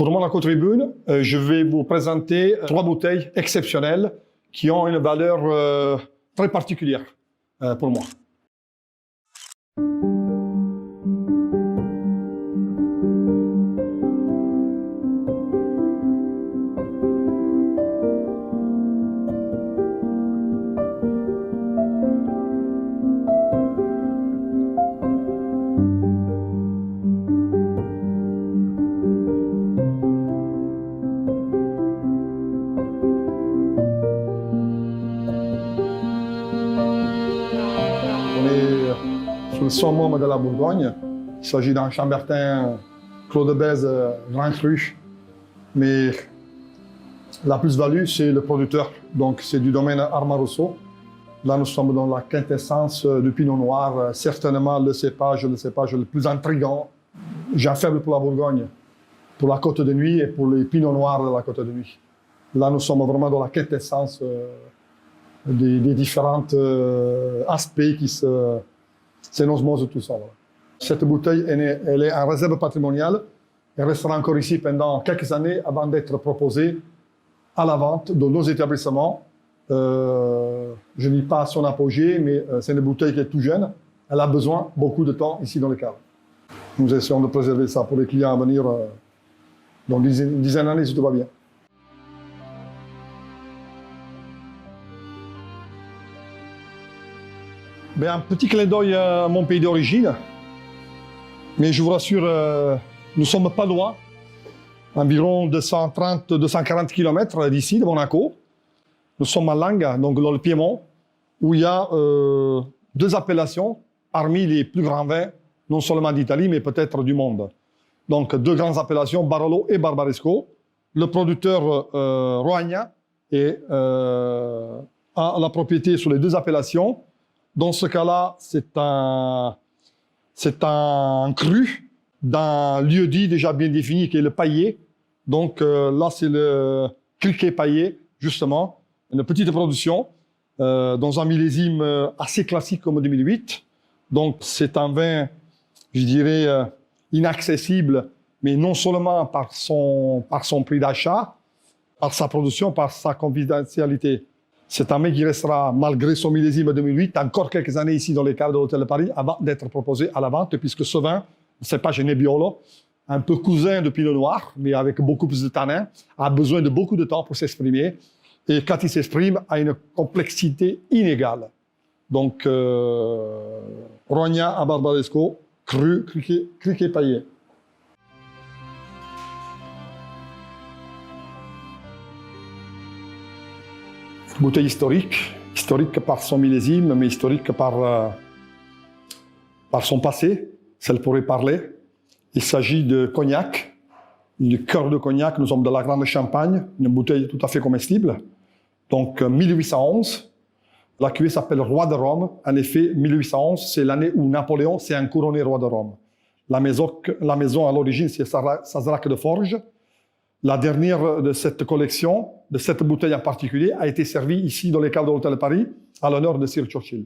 Pour Monaco Tribune, je vais vous présenter 3 bouteilles exceptionnelles qui ont une valeur très particulière pour moi. On est sur le summum de la Bourgogne. Il s'agit d'un Chambertin Clos de Bèze Grand Cru. Mais la plus-value, c'est le producteur. Donc, c'est du domaine Armarosso. Là, nous sommes dans la quintessence du Pinot Noir. Certainement le cépage le plus intriguant. J'ai un faible pour la Bourgogne, pour la Côte de Nuit et pour les Pinots Noirs de la Côte de Nuit. Là, nous sommes vraiment dans la quintessence des différents aspects qui c'est une osmose tout ça. Voilà. Cette bouteille, elle est en réserve patrimoniale. Elle restera encore ici pendant quelques années avant d'être proposée à la vente dans nos établissements. Je ne dis pas son apogée, mais c'est une bouteille qui est tout jeune. Elle a besoin beaucoup de temps ici dans le cadre. Nous essayons de préserver ça pour les clients à venir dans une dizaine d'années si tout va bien. Ben, un petit clin d'œil à mon pays d'origine, mais je vous rassure, nous ne sommes pas loin, environ 230-240 km d'ici, de Monaco. Nous sommes à Langhe, donc dans le Piémont, où il y a 2 appellations parmi les plus grands vins, non seulement d'Italie, mais peut-être du monde. Donc 2 grandes appellations, Barolo et Barbaresco. Le producteur Roagna a la propriété sur les 2 appellations. Dans ce cas-là, c'est un cru d'un lieu-dit déjà bien défini qui est le paillé. Donc là, c'est le criquet paillé, justement, une petite production dans un millésime assez classique comme 2008. Donc c'est un vin, je dirais, inaccessible, mais non seulement par son prix d'achat, par sa production, par sa confidentialité. C'est un vin qui restera, malgré son millésime 2008, encore quelques années ici dans les cadres de l'Hôtel de Paris avant d'être proposé à la vente, puisque ce vin, le cépage Nebbiolo, un peu cousin de Pinot Noir, mais avec beaucoup plus de tanins, a besoin de beaucoup de temps pour s'exprimer. Et quand il s'exprime, a une complexité inégale. Donc, Roagna à Barbaresco, cru, criquet paillé. Bouteille historique par son millésime, mais historique par son passé, ça pourrait parler. Il s'agit de cognac, du cœur de cognac, nous sommes de la Grande Champagne, une bouteille tout à fait comestible. Donc 1811, la cuvée s'appelle Roi de Rome. En effet, 1811, c'est l'année où Napoléon s'est couronné roi de Rome. La maison à l'origine, c'est Sazerac de Forges. La dernière de cette collection, de cette bouteille en particulier, a été servie ici dans les cadres de l'Hôtel de Paris, à l'honneur de Sir Churchill.